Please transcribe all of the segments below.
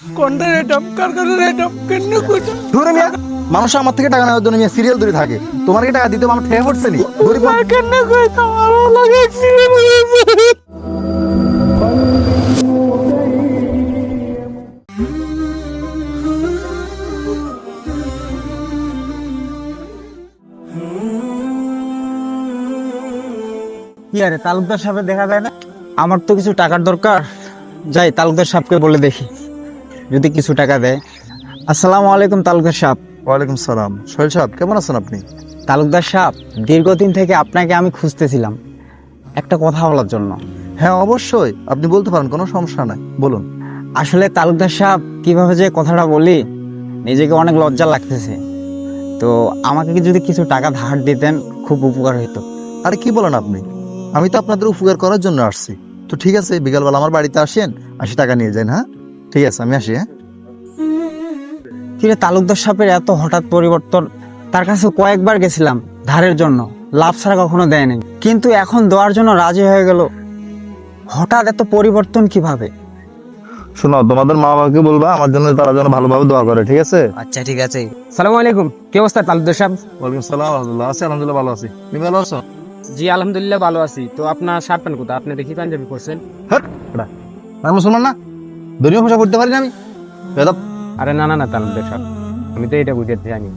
কোনটা রেটম কার কাছে রেটম কেন কইতা ধরে মিয়া মানুষ আমার থেকে টাকা নেওয়ার জন্য মিয়া সিরিয়াল ধরে থাকে। তোমার কি টাকা দিতে আমার ঠেয়ে পড়ছে নি? গরিব মানুষ। কেন কইতা আমার লাগে কি আরে তালুকদার সাহেব দেখা যায় না? আমার তো কিছু টাকার দরকার, যাই তালুকদার সাহেবকে বলে দেখি যদি কিছু টাকা দেয়। আসসালামু আলাইকুম তালুকদার সাহেব। ওয়ালাইকুম সালাম। সোহেল সাহেব কেমন আছেন আপনি? তালুকদার সাহেব, দীর্ঘদিন থেকে আপনাকে আমি খুঁজতেছিলাম একটা কথা বলার জন্য। হ্যাঁ অবশ্যই, আপনি বলতে পারেন, কোনো সমস্যা নাই, বলুন। আসলে তালুকদার সাহেব কিভাবে যে কথাটা বলি, নিজেকে অনেক লজ্জা লাগতেছে। তো আমাকে কি যদি কিছু টাকা ধার দিতেন খুব উপকার হতো। আরে কি বলেন আপনি? আমি তো আপনাদের উপকার করার জন্য আসছি। তো ঠিক আছে, বিকালবেলা আমার বাড়িতে আসেন, 80 টাকা নিয়ে যান। হ্যাঁ ঠিক আছে, আমি আসি। হ্যাঁ কিরে তালুকদার সাহেবের এত হঠাৎ পরিবর্তন? তার কাছে কয়েকবার গেছিলাম ধারের জন্য, লাভ ছাড়া কখনো দেয়নি, কিন্তু এখন দেওয়ার জন্য রাজি হয়ে গেল। হঠাৎ এত পরিবর্তন কিভাবে? শোনো, তোমাদের মা বাবাকে বলবা আমার জন্য, তারা যেন ভালোভাবে দোয়া করে, ঠিক আছে? আচ্ছা ঠিক আছে। সালাম আলাইকুম, কি অবস্থা তালুকদার সাহেব? ওয়ালাইকুম সালাম। আলহামদুলিল্লাহ ভালো আছি। তুমি ভালো আছো? জি আলহামদুলিল্লাহ ভালো আছি। তো আপনার শার্ট প্যান্ট কোথায়? আপনি দেখি পাঞ্জাবি পরছেন। হ্যাঁ আমি মুসলমান না, ধর্মীয় ভাষা পড়তে পারি না আমি। বেয়াদব। আরে না না না তালুকদার সাহেব, আমি তো এটা বুঝতে জানি।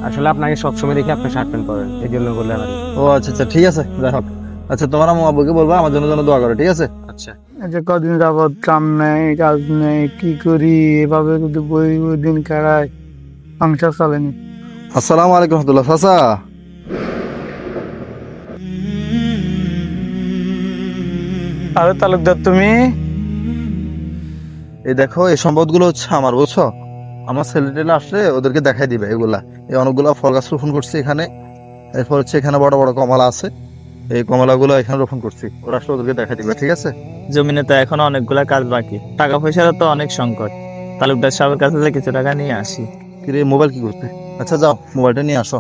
আসলে আপনাকে সবসময় দেখি আপনি শার্ট প্যান্ট পরেন, এই জন্য বললে আমার। ও আচ্ছা আচ্ছা, ঠিক আছে, যাই হোক। আচ্ছা তোমার মা বাবাকে বলবা আমার জন্য যেন দোয়া করে, ঠিক আছে? আচ্ছা আচ্ছা কদিন যাবত কাম নেই কাজ নেই, কি করি? এভাবে যদি বই দিন কাটায়, সংসার চলেনি। আসসালামু আলাইকুম রহমতুল্লাহ। চাচা আরে তালুকদার তুমি? এই দেখো, এই সম্পদগুলো হচ্ছে আমার, বুঝছো? আমার ছেলেটেলে আসলে ওদেরকে দেখাই দিবে এগুলা। এই অনেকগুলো ফল গাছ রোপণ করছি এখানে। এরপর হচ্ছে এখানে বড় বড় কমলা আছে, এই কমলাগুলো এখানে রোপণ করছি। ওরা আসলে ওদেরকে দেখাই দিবে, ঠিক আছে? জমিনে তো এখনো অনেকগুলা কাজ বাকি, টাকা পয়সারও তো অনেক সংকট। তালুকদার সাহেবের কাছে থেকে কিছু টাকা নিয়ে আসি। কিরে মোবাইল কি করতে? আচ্ছা যাও, মোবাইলটা নিয়ে আসো।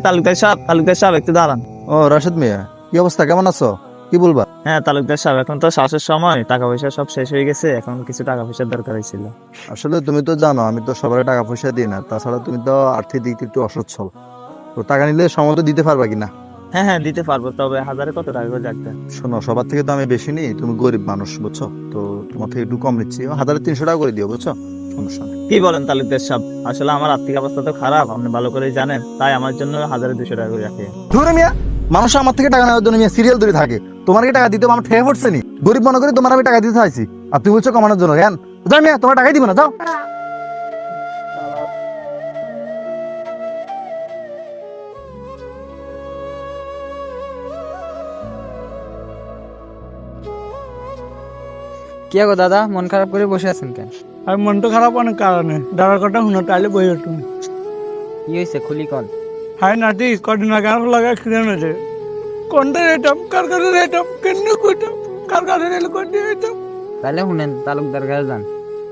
তালুকদার সাহেব একটু দাঁড়ান। ও রাশেদ মিয়া, কি অবস্থা, কেমন আছো? কি বলবা? হ্যাঁ তালুকদার সাহেব, এখন তো শ্বাসের সময়, টাকা পয়সা সব শেষ হয়ে গেছে, এখন কিছু টাকা পয়সার দরকার হয়েছিল। আসলে তুমি তো জানো আমি তো সবার টাকা পয়সা দিই না, তাছাড়া তুমি তো আর্থিক দিক থেকে একটু অসচ্ছল। তো টাকা নিলে সময় মতো দিতে পারবা কিনা? হ্যাঁ হ্যাঁ দিতে পারবো, তবে হাজারে কত টাকা করে লাগবে? শোনো, সবার থেকে তো আমি বেশি নিই, তুমি গরিব মানুষ, বুঝছো? তো তোমার থেকে একটু কম নিচ্ছি, 1300 টাকা করে দিও, বুঝছো? সমস্যা নেই। কি বলেন তালুকদার সাহেব, আসলে আমার আর্থিক অবস্থা তো খারাপ, আপনি ভালো করেই জানেন, তাই আমার জন্য 1200 টাকা করে রাখে। ধরে মিয়া মানুষ আমার থেকে টাকা নেওয়ার জন্য মিয়া সিরিয়াল ধরে থাকে। তোমার কি টাকা দিতে আমার ঠেয়ে পড়ছে নি? গরিব মনে করে তোমার আমি টাকা দিতে চাইছি, আর তুমি বলছো কমানোর জন্য। কেন যাও মিয়া, তোমার টাকাই দিব না, যাও। কি গো দাদা, মন খারাপ করে বসে আছেন কেন? আর মনটা খারাপ অনেক কারণে, দাঁড়ার কথা শুনো, তাহলে বই তুমি। কি হয়েছে খুলি কল। হাই নাতি, কদিন আগে আরো লাগা খিদে মেটে। কোনটা রেটম কার কাছে রেটম কেন কইতাম, কার কাছে রেল কোনটা রেটম? তাহলে শুনেন, তালুকদার কাছে যান,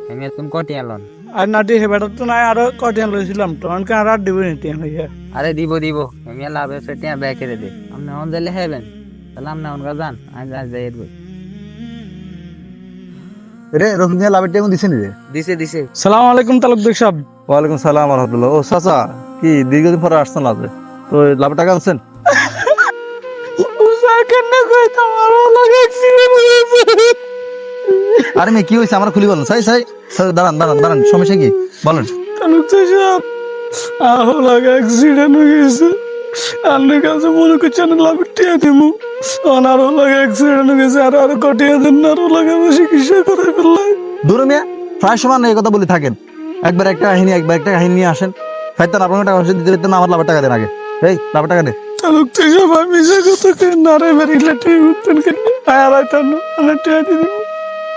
আমি এখন কটি আলন। আর নাতি হেবাটা তো নাই, আরো কদিন লইছিলাম, তোমাকে আর দিব নিতে হইয়া। আরে দিব দিব, আমি লাভ আছে টিয়া ব্যাগ করে দে। আপনি অন দিলে হেবেন, তাহলে আপনি অনকা যান, আজ আজ যাই এর রে রহিম মিয়া লাভের টাইম দিছে নি রে? দিছে দিছে। সালাম আলাইকুম তালুকদার সাহেব। ওয়ালাইকুম সালাম রহমতুল্লাহ। ও চাচা, কি দীর্ঘদিন পরে আসছেন লাভে? তো লাভের টাকা আনছেন? কেন কইতাম আরো লাগে আরে মেয়ে কি হয়েছে আমার খুলি বলেন। সাই সাই সাই, দাঁড়ান দাঁড়ান দাঁড়ান, সমস্যা কি বলেন? তালুকদার সাহেব, আরো লাগা অ্যাক্সিডেন্ট হয়ে গেছে। আপনার কাছে মনে করছেন লাভের টিয়া দিমু, আরো লাগা অ্যাক্সিডেন্ট হয়ে গেছে, আর আরো কটিয়া দিন, আরো লাগা চিকিৎসা করে ফেললাই। দূরে মিয়া প্রায় সময় এই কথা বলে থাকেন, একবার একটা কাহিনী একবার একটা কাহিনী নিয়ে আসেন। ফাইতান আপনাকে টাকা পয়সা দিতে দিতে না, আমার লাভের টাকা দেন আগে। এই লাভের টাকা দে। তালুকদার সাহেব, আমি যে কথা কেন নারে বেরিয়ে টিয়া উঠতেন কেন আয়ালাইতাম না, আমি টিয়া দিমু।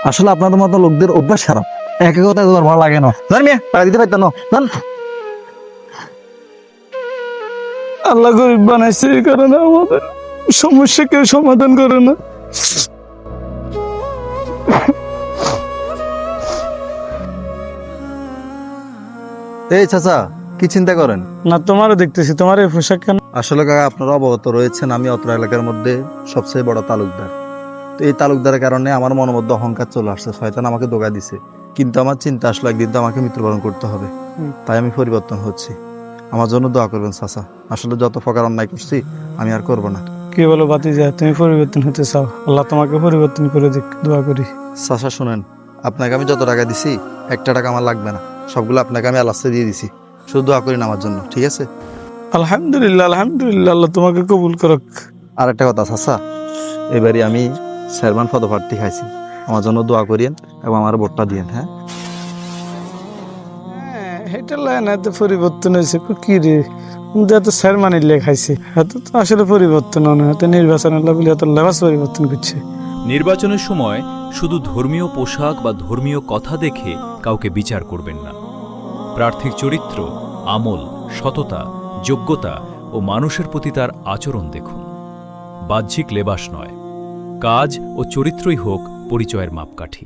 আসলে আপনাদের মতো লোকদের অভ্যাস খারাপ, এক এক কথা তোমার ভালো লাগে না। জান মিয়া টাকা দিতে পারতেন না, জান। আল্লাহ গরিব বানাইছে, এই কারণে আমাদের সমস্যা কেউ সমাধান করে না। এই চাচা, কি চিন্তা করেন? না তোমারও দেখতেছি, তোমার এই পোশাক কেন? আসলে কাকা আপনারা অবগত রয়েছেন, আমি অত্র এলাকার মধ্যে সবচেয়ে বড় তালুকদার। তো এই তালুকদারের কারণে আমার মনের মধ্যে অহংকার চলে আসছে, শয়তান আমাকে ধোঁকা দিছে। কিন্তু আমার চিন্তা আসলো একদিন তো আমাকে মৃত্যুবরণ করতে হবে, তাই আমি পরিবর্তন হচ্ছি। আমার জন্য দোয়া করবেন চাচা, আসলে যত প্রকার অন্যায় করছি আমি আর করব না। কি বলো ভাতিজা, তুমি পরিবর্তন হতে চাও, আল্লাহ তোমাকে পরিবর্তন করে দিক, দোয়া করি। চাচা শুনেন, আপনাকে আমি যত টাকা দিছি 1 টাকা আমার লাগবে না, সবগুলো আপনাকে আমি আল্লাহকে দিয়ে দিছি, শুধু দোয়া করেন আমার জন্য, ঠিক আছে? আলহামদুলিল্লাহ, আলহামদুলিল্লাহ, আল্লাহ তোমাকে কবুল করুক। আর একটা কথা চাচা, এবারে আমি চেয়ারম্যান পদপ্রার্থী খাইছি, আমার জন্য দোয়া করিয়েন এবং আমার ভোটটা দিয়েন। হ্যাঁ, এটা লাইন এত পরিবর্তন হয়েছে কি রে, এত স্যার মানির লেখাইছে, এত তো আসলে পরিবর্তন হয় না, এত নির্বাচন বলে এত লেবাস পরিবর্তন করছে। নির্বাচনের সময় শুধু ধর্মীয় পোশাক বা ধর্মীয় কথা দেখে কাউকে বিচার করবেন না। প্রার্থীর চরিত্র, আমল, সততা, যোগ্যতা ও মানুষের প্রতি তার আচরণ দেখুন। বাহ্যিক লেবাস নয়, কাজ ও চরিত্রই হোক পরিচয়ের মাপকাঠি।